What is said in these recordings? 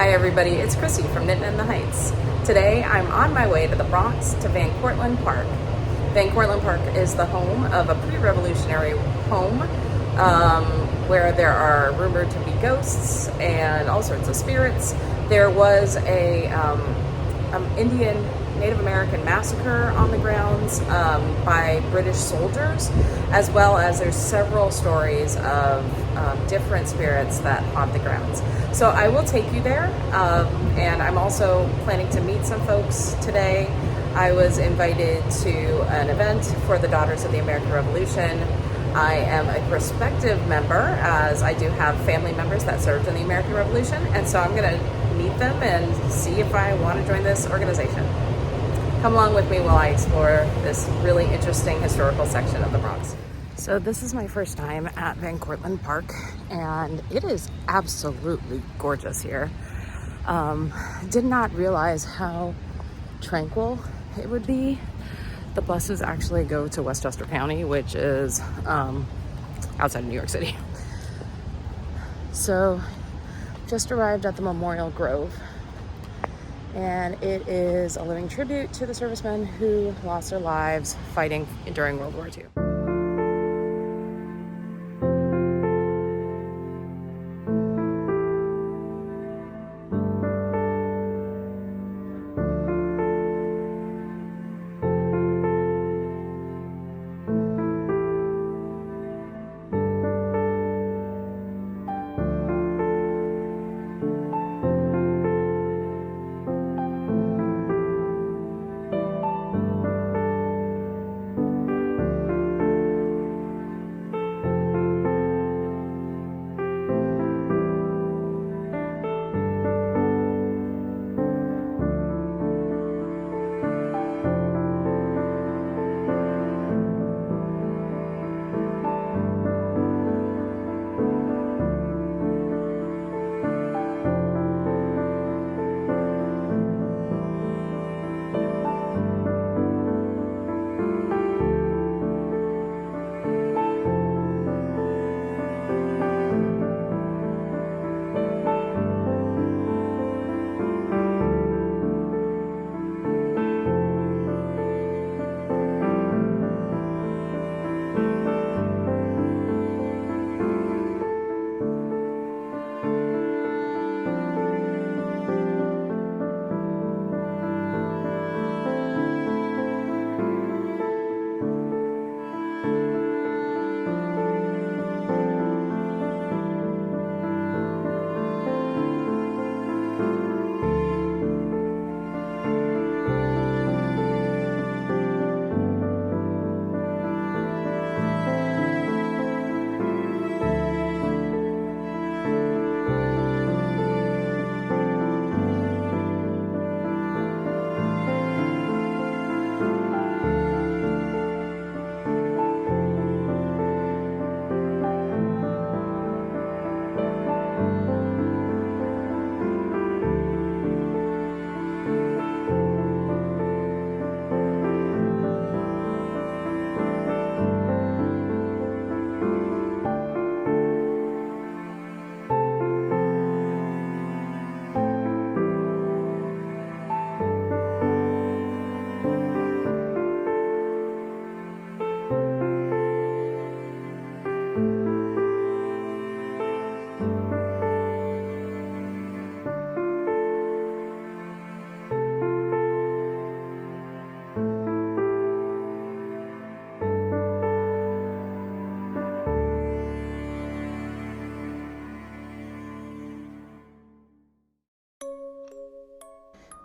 Hi everybody, it's Chrissy from Knittin in the Heights. Today I'm on my way to the Bronx to Cortlandt Park. Cortlandt Park is the home of a pre-revolutionary home where there are rumored to be ghosts and all sorts of spirits. There was a Indian Native American massacre on the grounds by British soldiers, as well as there's several stories of different spirits that haunt the grounds. So I will take you there, and I'm also planning to meet some folks today. I was invited to an event for the Daughters of the American Revolution. I am a prospective member, as I do have family members that served in the American Revolution, and so I'm going to meet them and see if I want to join this organization. Come along with me while I explore this really interesting historical section of the Bronx. So this is my first time at Cortlandt Park, and it is absolutely gorgeous here. Did not realize how tranquil it would be. The buses actually go to Westchester County, which is outside of New York City. So just arrived at the Memorial Grove, and it is a living tribute to the servicemen who lost their lives fighting during World War II.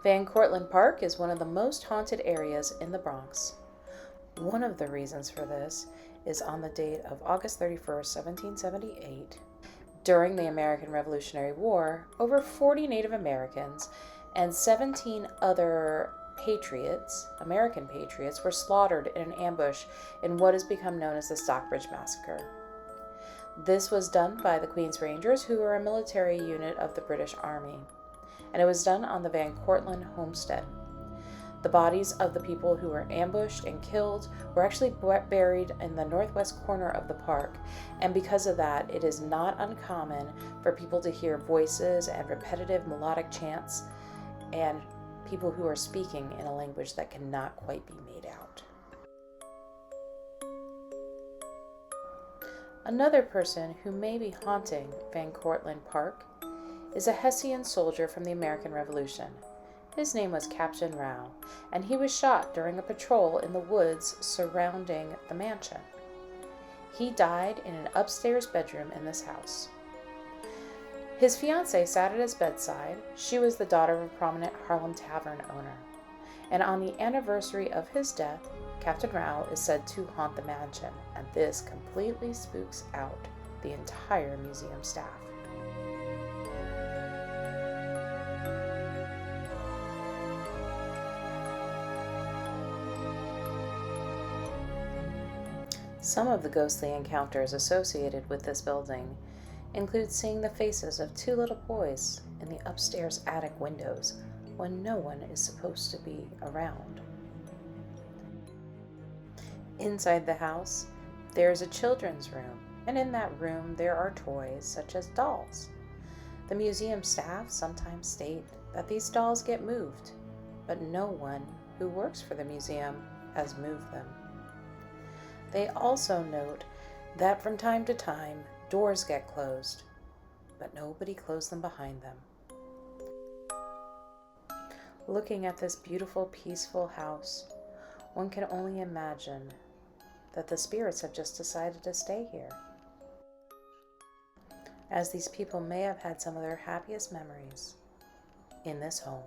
Cortlandt Park is one of the most haunted areas in the Bronx. One of the reasons for this is on the date of August 31st, 1778. During the American Revolutionary War, over 40 Native Americans and 17 other patriots, American patriots, were slaughtered in an ambush in what has become known as the Stockbridge Massacre. This was done by the Queen's Rangers, who were a military unit of the British Army, and it was done on the Cortlandt homestead. The bodies of the people who were ambushed and killed were actually buried in the northwest corner of the park, and because of that, it is not uncommon for people to hear voices and repetitive melodic chants and people who are speaking in a language that cannot quite be made out. Another person who may be haunting Van Cortlandt Park is a Hessian soldier from the American Revolution. His name was Captain Rao, and he was shot during a patrol in the woods surrounding the mansion. He died in an upstairs bedroom in this house. His fiancée sat at his bedside. She was the daughter of a prominent Harlem tavern owner. And on the anniversary of his death, Captain Rao is said to haunt the mansion, and this completely spooks out the entire museum staff. Some of the ghostly encounters associated with this building include seeing the faces of two little boys in the upstairs attic windows when no one is supposed to be around. Inside the house, there is a children's room, and in that room there are toys such as dolls. The museum staff sometimes state that these dolls get moved, but no one who works for the museum has moved them. They also note that from time to time, doors get closed, but nobody closed them behind them. Looking at this beautiful, peaceful house, one can only imagine that the spirits have just decided to stay here, as these people may have had some of their happiest memories in this home.